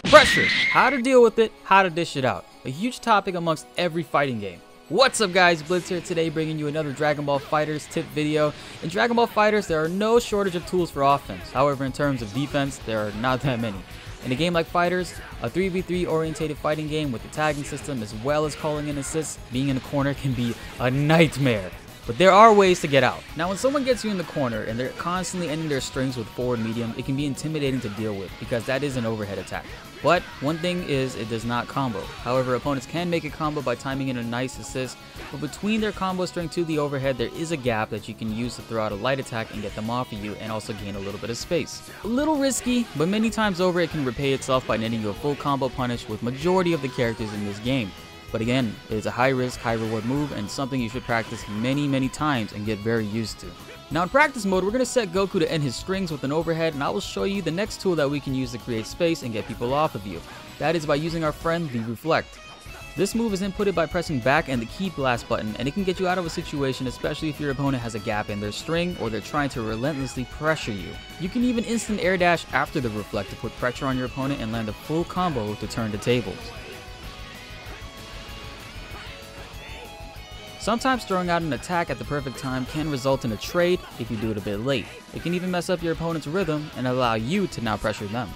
Pressure, how to deal with it, how to dish it out. A huge topic amongst every fighting game. What's up guys, BltzZ here today bringing you another Dragon Ball FighterZ tip video. In Dragon Ball FighterZ there are no shortage of tools for offense, however in terms of defense there are not that many. In a game like FighterZ, a 3v3 orientated fighting game with the tagging system as well as calling in assists, being in the corner can be a nightmare. But there are ways to get out. Now when someone gets you in the corner and they're constantly ending their strings with forward medium, it can be intimidating to deal with because that is an overhead attack. But one thing is it does not combo. However, opponents can make a combo by timing in a nice assist, but between their combo string to the overhead there is a gap that you can use to throw out a light attack and get them off of you and also gain a little bit of space. A little risky, but many times over it can repay itself by netting you a full combo punish with majority of the characters in this game. But again, it is a high risk, high reward move and something you should practice many times and get very used to. Now in practice mode, we're going to set Goku to end his strings with an overhead, and I will show you the next tool that we can use to create space and get people off of you. That is by using our friend the Reflect. This move is inputted by pressing back and the key blast button, and it can get you out of a situation, especially if your opponent has a gap in their string or they're trying to relentlessly pressure you. You can even instant air dash after the Reflect to put pressure on your opponent and land a full combo to turn the tables. Sometimes throwing out an attack at the perfect time can result in a trade if you do it a bit late. It can even mess up your opponent's rhythm and allow you to now pressure them.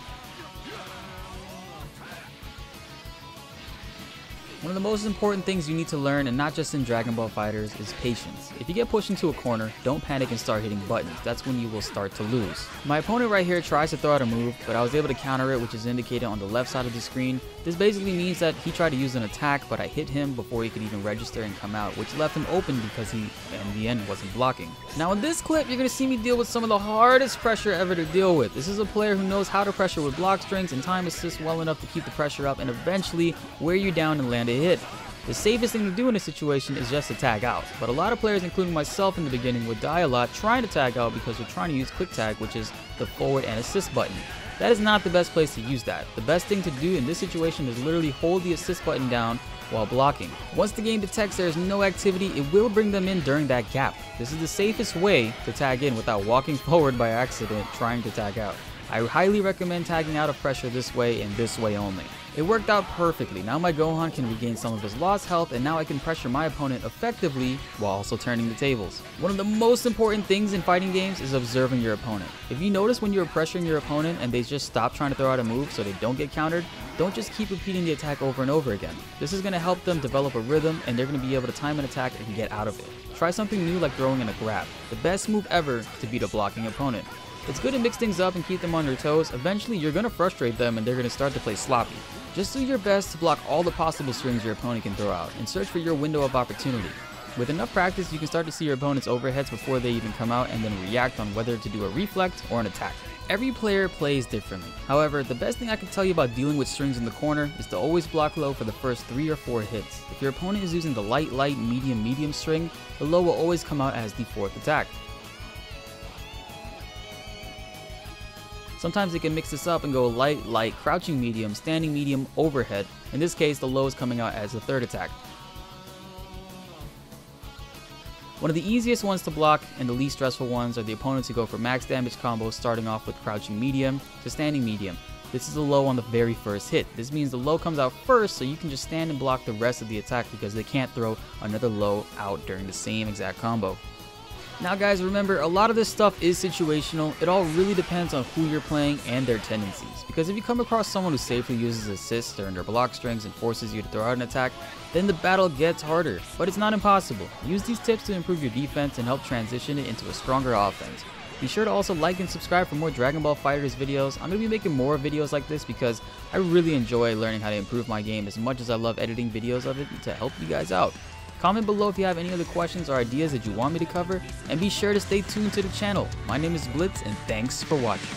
One of the most important things you need to learn, and not just in Dragon Ball FighterZ, is patience. If you get pushed into a corner, don't panic and start hitting buttons. That's when you will start to lose. My opponent right here tries to throw out a move, but I was able to counter it, which is indicated on the left side of the screen. This basically means that he tried to use an attack, but I hit him before he could even register and come out, which left him open because he, in the end, wasn't blocking. Now in this clip, you're going to see me deal with some of the hardest pressure ever to deal with. This is a player who knows how to pressure with block strings and time assists well enough to keep the pressure up and eventually wear you down and land a hit. The safest thing to do in this situation is just to tag out, but a lot of players, including myself in the beginning, would die a lot trying to tag out because they're trying to use quick tag, which is the forward and assist button. That is not the best place to use that. The best thing to do in this situation is literally hold the assist button down while blocking. Once the game detects there is no activity, it will bring them in during that gap. This is the safest way to tag in without walking forward by accident trying to tag out. I highly recommend tagging out of pressure this way and this way only. It worked out perfectly. Now my Gohan can regain some of his lost health, and now I can pressure my opponent effectively while also turning the tables. One of the most important things in fighting games is observing your opponent. If you notice when you're pressuring your opponent and they just stop trying to throw out a move so they don't get countered, don't just keep repeating the attack over and over again. This is going to help them develop a rhythm and they're going to be able to time an attack and get out of it. Try something new like throwing in a grab, the best move ever to beat a blocking opponent. It's good to mix things up and keep them on their toes. Eventually you're going to frustrate them and they're going to start to play sloppy. Just do your best to block all the possible strings your opponent can throw out and search for your window of opportunity. With enough practice, you can start to see your opponent's overheads before they even come out and then react on whether to do a reflect or an attack. Every player plays differently. However, the best thing I can tell you about dealing with strings in the corner is to always block low for the first 3 or 4 hits. If your opponent is using the light, medium string, the low will always come out as the 4th attack. Sometimes they can mix this up and go light, crouching medium, standing medium, overhead. In this case, the low is coming out as the 3rd attack. One of the easiest ones to block and the least stressful ones are the opponents who go for max damage combos starting off with crouching medium to standing medium. This is the low on the very first hit. This means the low comes out first so you can just stand and block the rest of the attack because they can't throw another low out during the same exact combo. Now guys, remember, a lot of this stuff is situational. It all really depends on who you're playing and their tendencies. Because if you come across someone who safely uses assists during their block strings and forces you to throw out an attack, then the battle gets harder. But it's not impossible. Use these tips to improve your defense and help transition it into a stronger offense. Be sure to also like and subscribe for more Dragon Ball FighterZ videos. I'm going to be making more videos like this because I really enjoy learning how to improve my game as much as I love editing videos of it to help you guys out. Comment below if you have any other questions or ideas that you want me to cover, and be sure to stay tuned to the channel. My name is BltzZ, and thanks for watching.